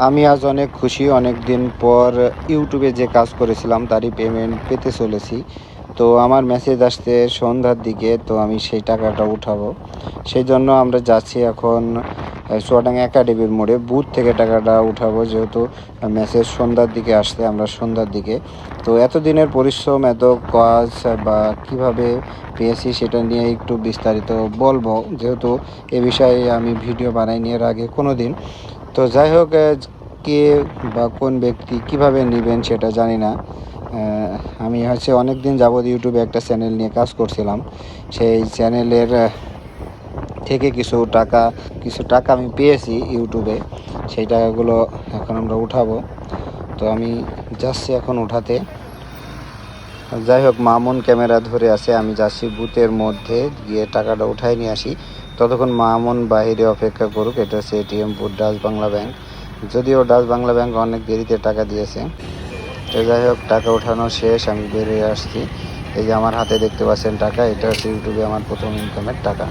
আমি আজ অনেক খুশি। অনেক দিন পর ইউটিউবে যে কাজ করেছিলাম তারই পেমেন্ট পেতে চলেছি। তো আমার মেসেজ আসছে সন্ধ্যার দিকে, তো আমি সেই টাকাটা উঠাবো। সেই জন্য আমরা যাচ্ছি এখন চুয়াডাঙ্গা একাডেমির মোড়ে বুথ থেকে টাকাটা উঠাবো, যেহেতু মেসেজ সন্ধ্যার দিকে আসছে, আমরা সন্ধ্যার দিকে। তো এতদিনের পরিশ্রম, এত কাজ বা কিভাবে পেয়েছি সেটা নিয়ে একটু বিস্তারিত বলবো, যেহেতু এ বিষয়ে আমি ভিডিও বানাইনি এর আগে কোনো দিন। তো যাই হোক, কে বা কোন ব্যক্তি কিভাবে নেবেন সেটা জানি না। আমি অনেক দিন যাবৎ ইউটিউবে একটা চ্যানেল নিয়ে কাজ করছিলাম। সেই চ্যানেলের থেকে কিছু টাকা আমি পেয়েছি ইউটিউবে। সেই টাকাগুলো এখন আমরা উঠাবো। তো আমি যাচ্ছি এখন উঠাতে। যাই হোক, মামুন ক্যামেরা ধরে আছে, আমি যাচ্ছি বুথের মধ্যে গিয়ে টাকাটা উঠাই নিয়ে আসি। ততক্ষণ মামুন বাইরে অপেক্ষা করুক। এটা হচ্ছে ATM booth, Dutch Bangla bank. যদিও ডাচ বাংলা ব্যাংক অনেক দেরিতে টাকা দিয়েছে। তো যাই হোক, টাকা ওঠানো শেষ, আমি বেরিয়ে আসছি। এই যে আমার হাতে দেখতে পাচ্ছেন টাকা, এটা হচ্ছে ইউটিউবে আমার প্রথম ইনকামের টাকা।